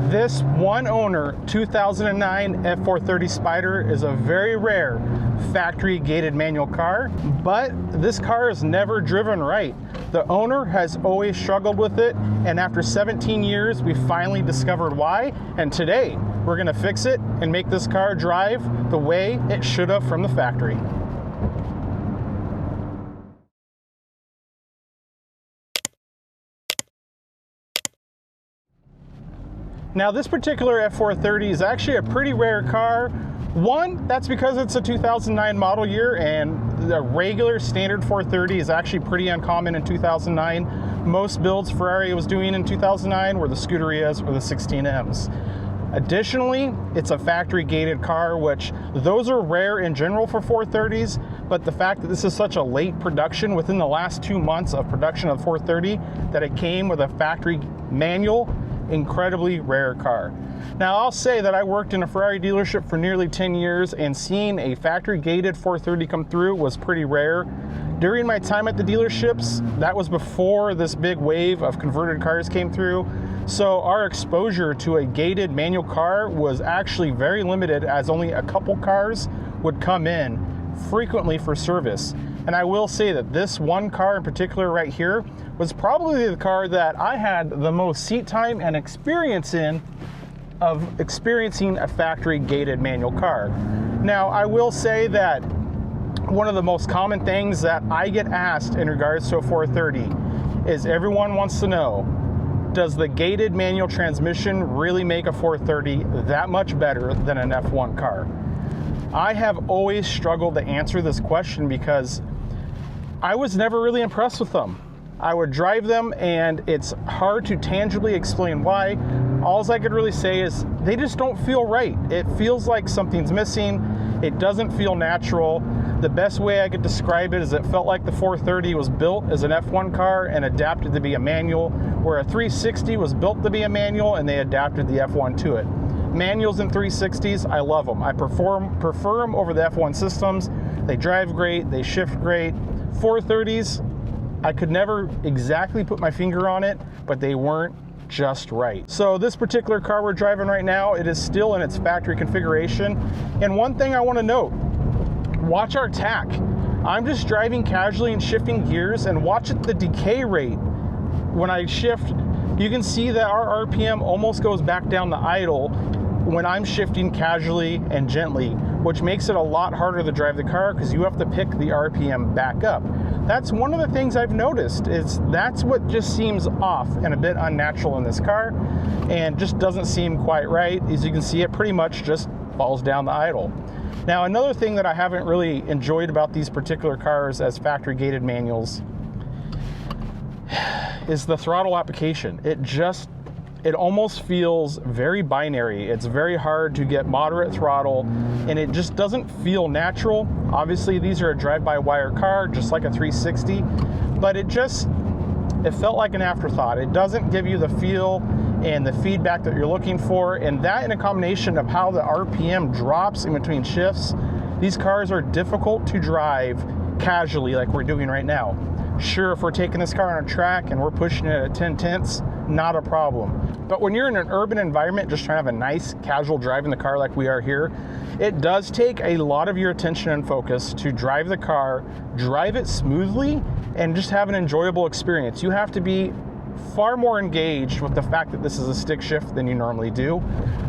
This one owner 2009 F430 Spider is a very rare factory gated manual car, but this car is never driven right. The owner has always struggled with it, and after 17 years, we finally discovered why, and today we're gonna fix it and make this car drive the way it should have from the factory. Now this particular F430 is actually a pretty rare car. One, that's because it's a 2009 model year, and the regular standard 430 is actually pretty uncommon in 2009. Most builds Ferrari was doing in 2009 were the Scuderias or the 16Ms. Additionally, it's a factory gated car, which those are rare in general for 430s, but the fact that this is such a late production within the last 2 months of production of 430, that it came with a factory manual, incredibly rare car. Now I'll say that I worked in a Ferrari dealership for nearly 10 years, and seeing a factory gated 430 come through was pretty rare. During my time at the dealerships, that was before this big wave of converted cars came through. So our exposure to a gated manual car was actually very limited, as only a couple cars would come in frequently for service. And I will say that this one car in particular right here was probably the car that I had the most seat time and experience in of experiencing a factory gated manual car. Now, I will say that one of the most common things that I get asked in regards to a 430 is everyone wants to know, does the gated manual transmission really make a 430 that much better than an F1 car? I have always struggled to answer this question because I was never really impressed with them. I would drive them and it's hard to tangibly explain why. All I could really say is they just don't feel right. It feels like something's missing. It doesn't feel natural. The best way I could describe it is it felt like the 430 was built as an F1 car and adapted to be a manual, where a 360 was built to be a manual and they adapted the F1 to it. Manuals and 360s, I love them. I prefer them over the F1 systems. They drive great, they shift great. 430s, I could never exactly put my finger on it, but they weren't just right. So this particular car we're driving right now, it is still in its factory configuration. And one thing I want to note, watch our tack. I'm just driving casually and shifting gears, and watch the decay rate. When I shift, you can see that our RPM almost goes back down to idle when I'm shifting casually and gently, which makes it a lot harder to drive the car because you have to pick the RPM back up. That's one of the things I've noticed, is that's what just seems off and a bit unnatural in this car, and just doesn't seem quite right. As you can see, it pretty much just falls down the idle. Now, another thing that I haven't really enjoyed about these particular cars as factory gated manuals is the throttle application. It almost feels very binary. It's very hard to get moderate throttle, and it just doesn't feel natural. Obviously, these are a drive-by-wire car, just like a 360, but it felt like an afterthought. It doesn't give you the feel and the feedback that you're looking for, and that in a combination of how the RPM drops in between shifts, these cars are difficult to drive casually like we're doing right now. Sure, if we're taking this car on a track and we're pushing it at 10 tenths, not a problem. But when you're in an urban environment just trying to have a nice casual drive in the car like we are here, it does take a lot of your attention and focus to drive the car, drive it smoothly, and just have an enjoyable experience. You have to be far more engaged with the fact that this is a stick shift than you normally do.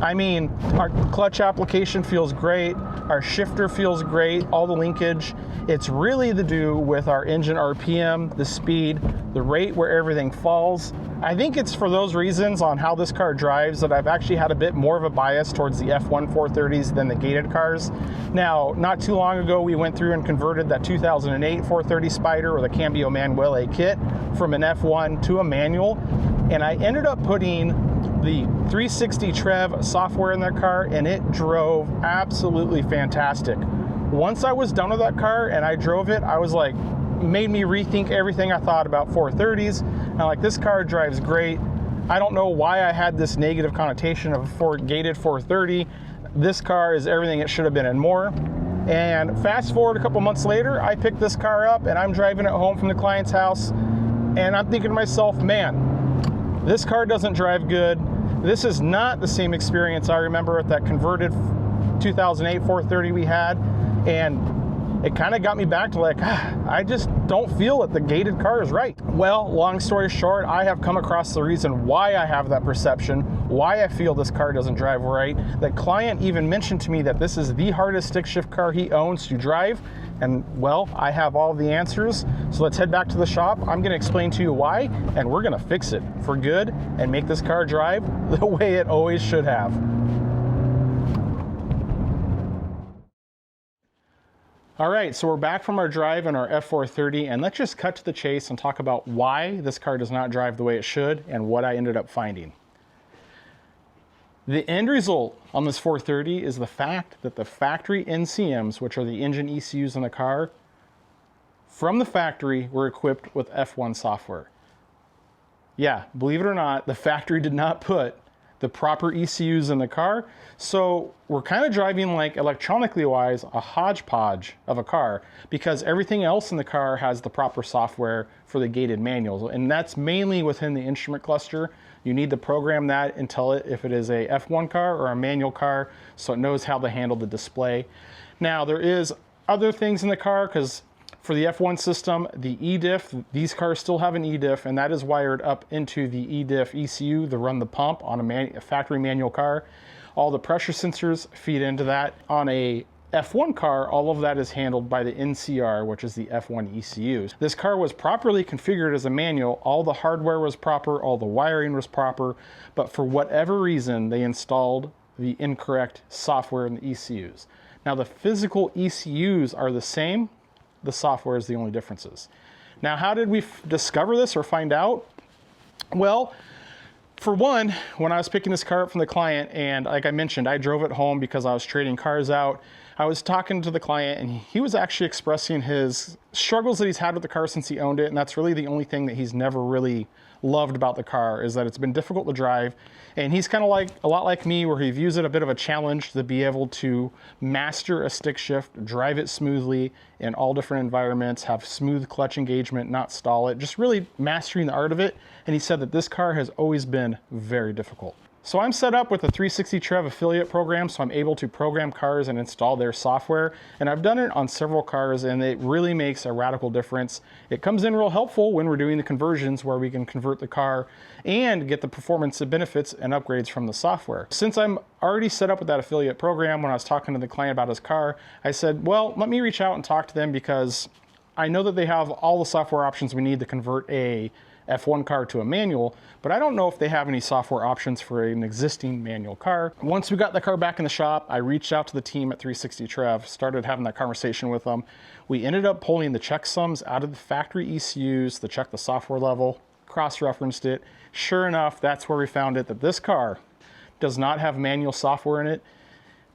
I mean, our clutch application feels great, our shifter feels great, all the linkage. It's really to do with our engine RPM, the speed, the rate where everything falls. I think it's for those reasons on how this car drives that I've actually had a bit more of a bias towards the F1 430s than the gated cars. Now, not too long ago, we went through and converted that 2008 430 Spider with a Cambio Manuele kit from an F1 to a manual, and I ended up putting the 360 Trev software in that car, and it drove absolutely fantastic. Once I was done with that car and I drove it, I was like, made me rethink everything I thought about 430s. And like, this car drives great. I don't know why I had this negative connotation of a gated 430. This car is everything it should have been and more. And fast forward a couple months later, I picked this car up and I'm driving it home from the client's house, and I'm thinking to myself, man, this car doesn't drive good. This is not the same experience I remember with that converted 2008 430 we had, and it kind of got me back to like, I just don't feel that the gated car is right. Well, long story short, I have come across the reason why I have that perception, why I feel this car doesn't drive right. The client even mentioned to me that this is the hardest stick shift car he owns to drive. And well, I have all the answers. So let's head back to the shop. I'm gonna explain to you why, and we're gonna fix it for good and make this car drive the way it always should have. All right, so we're back from our drive in our F430, and let's just cut to the chase and talk about why this car does not drive the way it should and what I ended up finding. The end result on this 430 is the fact that the factory NCMs, which are the engine ECUs in the car, from the factory were equipped with F1 software. Yeah, believe it or not, the factory did not put the proper ECUs in the car, so we're kind of driving, like, electronically wise, a hodgepodge of a car, because everything else in the car has the proper software for the gated manuals, and that's mainly within the instrument cluster. You need to program that and tell it if it is a F1 car or a manual car, so it knows how to handle the display. Now, there is other things in the car, because for the F1 system, the EDIF, these cars still have an EDIF, and that is wired up into the EDIF ECU to run the pump on a factory manual car. All the pressure sensors feed into that. On a F1 car, all of that is handled by the NCR, which is the F1 ECUs. This car was properly configured as a manual. All the hardware was proper, all the wiring was proper, but for whatever reason, they installed the incorrect software in the ECUs. Now, the physical ECUs are the same, the software is the only differences. Now, how did we discover this or find out? Well, for one, when I was picking this car up from the client, and like I mentioned, I drove it home because I was trading cars out, I was talking to the client, and he was actually expressing his struggles that he's had with the car since he owned it, and that's really the only thing that he's never really loved about the car, is that it's been difficult to drive. And he's kind of like a lot like me, where he views it a bit of a challenge to be able to master a stick shift, drive it smoothly in all different environments, have smooth clutch engagement, not stall it, just really mastering the art of it. And he said that this car has always been very difficult. So I'm set up with a 360 Trev affiliate program, so I'm able to program cars and install their software. And I've done it on several cars, and it really makes a radical difference. It comes in real helpful when we're doing the conversions, where we can convert the car and get the performance benefits and upgrades from the software. Since I'm already set up with that affiliate program, when I was talking to the client about his car, I said, well, let me reach out and talk to them, because I know that they have all the software options we need to convert a F1 car to a manual, but I don't know if they have any software options for an existing manual car. Once we got the car back in the shop, I reached out to the team at 360 Trev, started having that conversation with them. We ended up pulling the checksums out of the factory ECUs to check the software level, cross-referenced it. Sure enough, that's where we found it, that this car does not have manual software in it.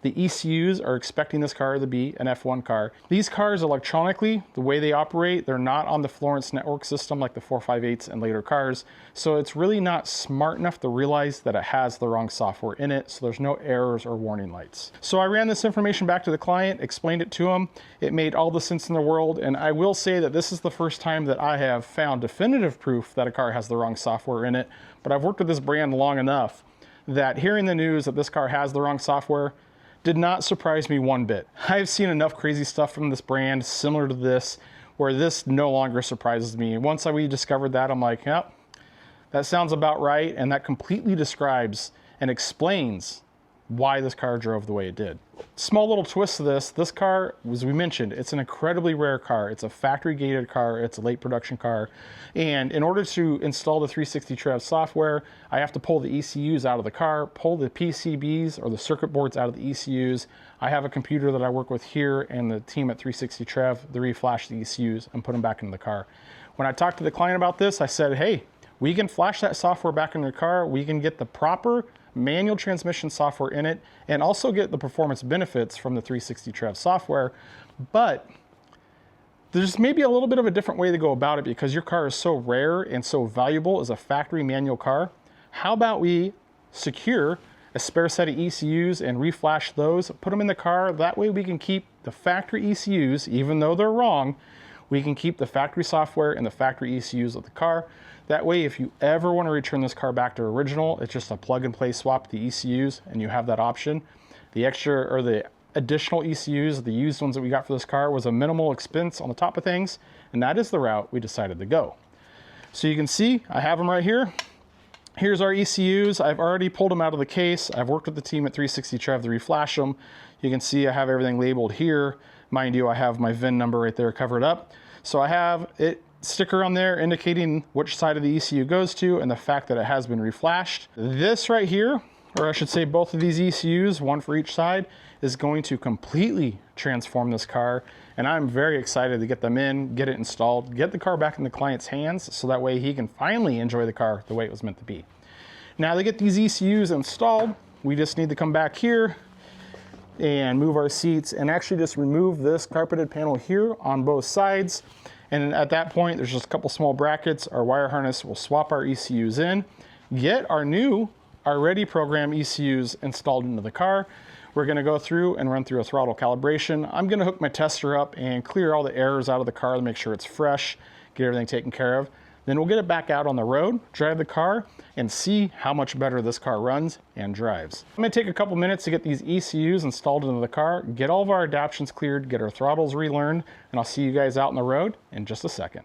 The ECUs are expecting this car to be an F1 car. These cars electronically, the way they operate, they're not on the Florence network system like the 458s and later cars. So it's really not smart enough to realize that it has the wrong software in it. So there's no errors or warning lights. So I ran this information back to the client, explained it to him. It made all the sense in the world. And I will say that this is the first time that I have found definitive proof that a car has the wrong software in it. But I've worked with this brand long enough that hearing the news that this car has the wrong software did not surprise me one bit. I've seen enough crazy stuff from this brand similar to this, where this no longer surprises me. Once we discovered that, I'm like, yep, that sounds about right, and that completely describes and explains why this car drove the way it did. Small little twist to this car, as we mentioned, it's an incredibly rare car. It's a factory gated car, it's a late production car. And in order to install the 360 Trev software, I have to pull the ECUs out of the car, pull the PCBs or the circuit boards out of the ECUs. I have a computer that I work with here and the team at 360 Trev, they reflash the ECUs and put them back into the car. When I talked to the client about this, I said, hey, we can flash that software back into the car, we can get the proper manual transmission software in it, and also get the performance benefits from the 360 Trev software. But there's maybe a little bit of a different way to go about it, because your car is so rare and so valuable as a factory manual car. How about we secure a spare set of ECUs and reflash those, put them in the car. That way we can keep the factory ECUs, even though they're wrong, We can keep the factory software and the factory ECUs of the car. That way, if you ever want to return this car back to original, it's just a plug and play swap the ECUs and you have that option. The extra or the additional ECUs, the used ones that we got for this car, was a minimal expense on the top of things, and that is the route we decided to go. So you can see I have them right here. Here's our ECUs. I've already pulled them out of the case. I've worked with the team at 360 Trev to reflash them. You can see I have everything labeled here. Mind you, I have my VIN number right there covered up. So I have it sticker on there indicating which side of the ECU goes to and the fact that it has been reflashed. This right here, or I should say both of these ECUs, one for each side, is going to completely transform this car. And I'm very excited to get them in, get it installed, get the car back in the client's hands so that way he can finally enjoy the car the way it was meant to be. Now to get these ECUs installed, we just need to come back here and move our seats and actually just remove this carpeted panel here on both sides. And at that point, there's just a couple small brackets. Our wire harness will swap our ECUs in, get our already programmed ECUs installed into the car. We're gonna go through and run through a throttle calibration. I'm gonna hook my tester up and clear all the errors out of the car to make sure it's fresh, get everything taken care of. Then we'll get it back out on the road, drive the car, and see how much better this car runs and drives. I'm gonna take a couple minutes to get these ECUs installed into the car, get all of our adaptions cleared, get our throttles relearned, and I'll see you guys out on the road in just a second.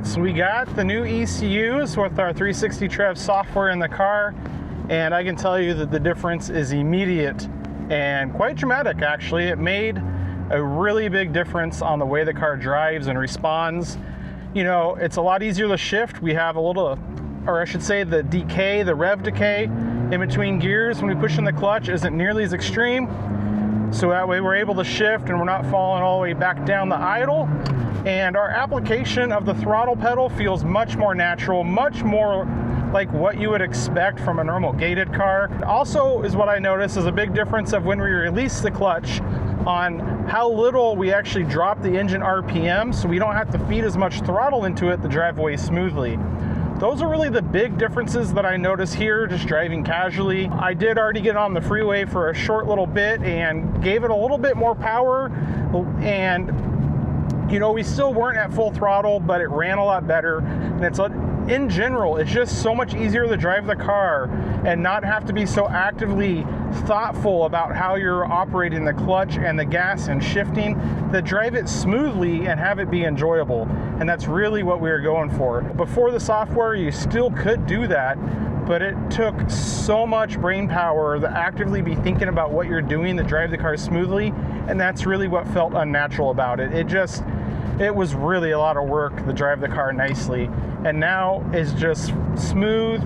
So we got the new ECUs with our 360 Trev software in the car, and I can tell you that the difference is immediate and quite dramatic actually. It made a really big difference on the way the car drives and responds. You know, it's a lot easier to shift. We have a little, or I should say the decay, the rev decay in between gears when we push in the clutch isn't nearly as extreme. So that way we're able to shift and we're not falling all the way back down the idle. And our application of the throttle pedal feels much more natural, much more like what you would expect from a normal gated car. Also is what I noticed is a big difference of when we release the clutch on how little we actually drop the engine RPM, so we don't have to feed as much throttle into it to drive away smoothly. Those are really the big differences that I notice here, just driving casually. I did already get on the freeway for a short little bit and gave it a little bit more power, and you know, we still weren't at full throttle, but it ran a lot better. And it's, in general, it's just so much easier to drive the car and not have to be so actively thoughtful about how you're operating the clutch and the gas and shifting, to drive it smoothly and have it be enjoyable. And that's really what we were going for. Before the software, you still could do that, but it took so much brain power to actively be thinking about what you're doing to drive the car smoothly, and that's really what felt unnatural about it. It was really a lot of work to drive the car nicely, and now it's just smooth.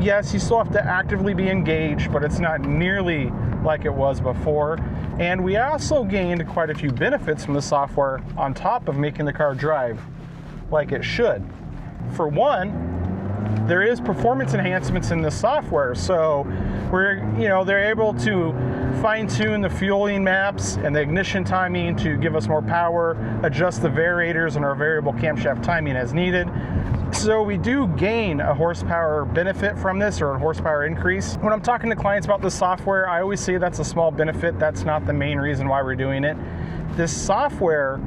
Yes, you still have to actively be engaged, but it's not nearly like it was before. And we also gained quite a few benefits from the software on top of making the car drive like it should. For one, there is performance enhancements in the software. So they're able to fine-tune the fueling maps and the ignition timing to give us more power, adjust the variators and our variable camshaft timing as needed. So we do gain a horsepower benefit from this, or a horsepower increase. When I'm talking to clients about the software, I always say that's a small benefit. That's not the main reason why we're doing it. This software,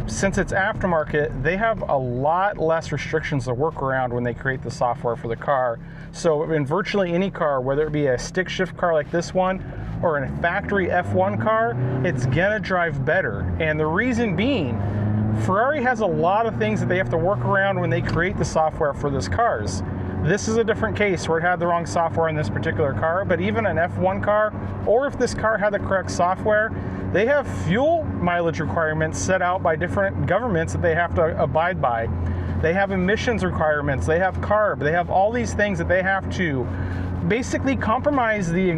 since it's aftermarket, they have a lot less restrictions to work around when they create the software for the car. So in virtually any car, whether it be a stick shift car like this one or a factory F1 car, it's gonna drive better. And the reason being, Ferrari has a lot of things that they have to work around when they create the software for these cars. This is a different case where it had the wrong software in this particular car, but even an F1 car, or if this car had the correct software, they have fuel mileage requirements set out by different governments that they have to abide by. They have emissions requirements, they have CARB, they have all these things that they have to basically compromise the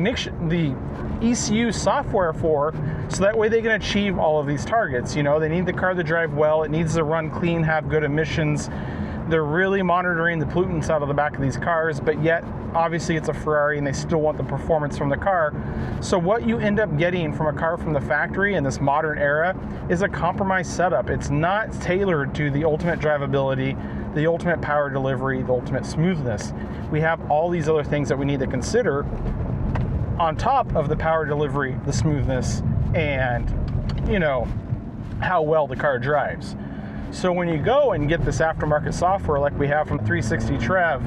ECU software for, So that way they can achieve all of these targets. You know, they need the car to drive well, it needs to run clean, have good emissions. They're really monitoring the pollutants out of the back of these cars, but yet obviously it's a Ferrari and they still want the performance from the car. So what you end up getting from a car from the factory in this modern era is a compromised setup. It's not tailored to the ultimate drivability, the ultimate power delivery, the ultimate smoothness. We have all these other things that we need to consider on top of the power delivery, the smoothness, and, you know, how well the car drives. So when you go and get this aftermarket software like we have from 360 Trev,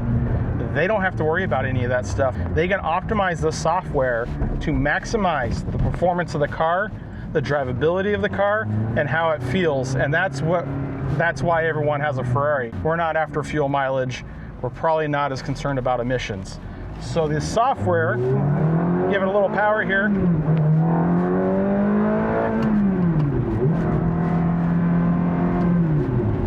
they don't have to worry about any of that stuff. They can optimize the software to maximize the performance of the car, the drivability of the car, and how it feels. And that's why everyone has a Ferrari. We're not after fuel mileage. We're probably not as concerned about emissions. So this software, give it a little power here.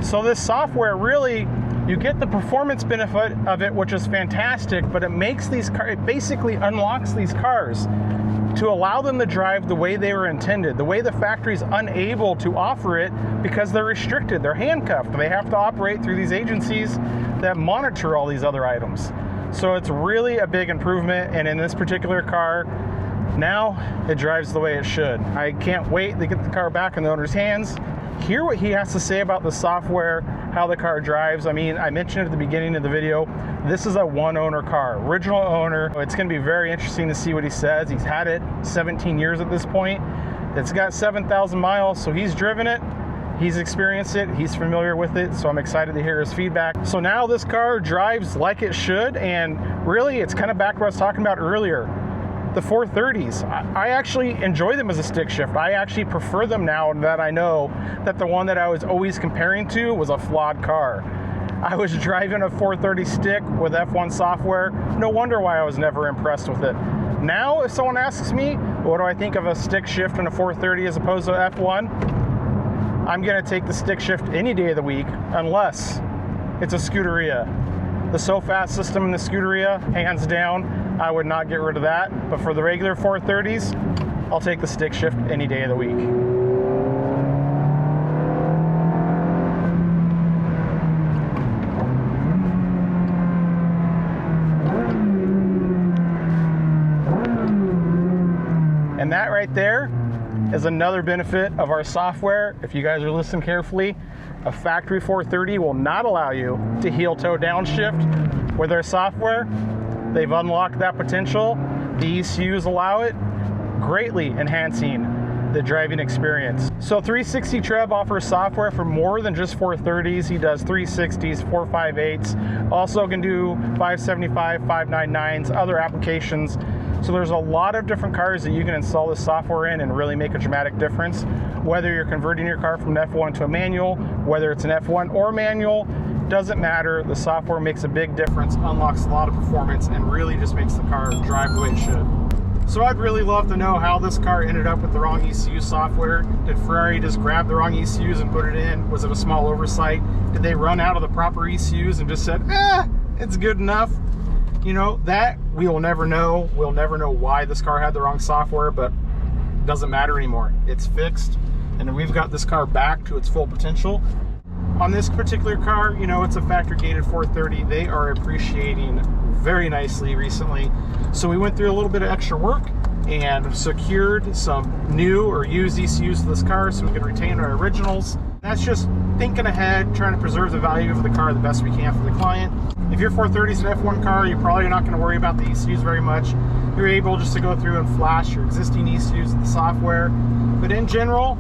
So this software really, you get the performance benefit of it, which is fantastic, but it makes these cars, it basically unlocks these cars to allow them to drive the way they were intended, the way the factory's unable to offer it because they're restricted, they're handcuffed. They have to operate through these agencies that monitor all these other items. So it's really a big improvement, and in this particular car, now it drives the way it should. I can't wait to get the car back in the owner's hands, hear what he has to say about the software, how the car drives. I mean, I mentioned at the beginning of the video, this is a one-owner car, original owner. It's going to be very interesting to see what he says. He's had it 17 years at this point. It's got 7,000 miles, so he's driven it, he's experienced it, he's familiar with it, so I'm excited to hear his feedback. So now this car drives like it should, and really it's kind of back to what I was talking about earlier. The 430s, I actually enjoy them as a stick shift. I actually prefer them now that I know that the one that I was always comparing to was a flawed car. I was driving a 430 stick with F1 software. No wonder why I was never impressed with it. Now, if someone asks me, what do I think of a stick shift in a 430 as opposed to F1? I'm gonna take the stick shift any day of the week, unless it's a Scuderia. The SoFast system in the Scuderia, hands down, I would not get rid of that. But for the regular 430s, I'll take the stick shift any day of the week. And that right there is another benefit of our software. If you guys are listening carefully, a factory 430 will not allow you to heel toe downshift. With their software, they've unlocked that potential. The ECUs allow it, greatly enhancing the driving experience. So 360 Trev offers software for more than just 430s. He does 360s, 458s, also can do 575, 599s, other applications. So there's a lot of different cars that you can install this software in and really make a dramatic difference. Whether you're converting your car from an F1 to a manual, whether it's an F1 or manual, doesn't matter. The software makes a big difference, unlocks a lot of performance, and really just makes the car drive the way it should. So I'd really love to know how this car ended up with the wrong ECU software. Did Ferrari just grab the wrong ECUs and put it in? Was it a small oversight? Did they run out of the proper ECUs and just said, it's good enough? You know, that we will never know. We'll never know why this car had the wrong software, but it doesn't matter anymore. It's fixed, and we've got this car back to its full potential. On this particular car, you know, it's a factory gated 430. They are appreciating very nicely recently. So we went through a little bit of extra work and secured some new or used ECUs to this car so we can retain our originals. That's just thinking ahead, trying to preserve the value of the car the best we can for the client. If your 430 is an F1 car, you're probably not going to worry about the ECUs very much. You're able just to go through and flash your existing ECUs with the software. But in general,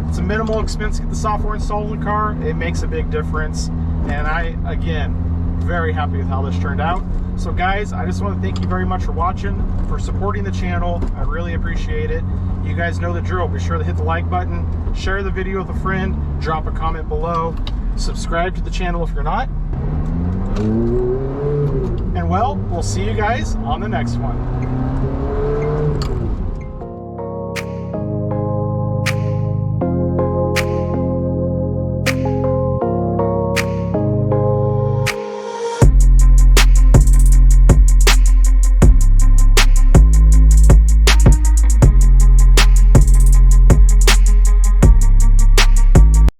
it's a minimal expense to get the software installed in the car. It makes a big difference. And I, again, very happy with how this turned out. So guys, I just want to thank you very much for watching, for supporting the channel. I really appreciate it. You guys know the drill. Be sure to hit the like button, share the video with a friend, drop a comment below, subscribe to the channel if you're not. And well, we'll see you guys on the next one.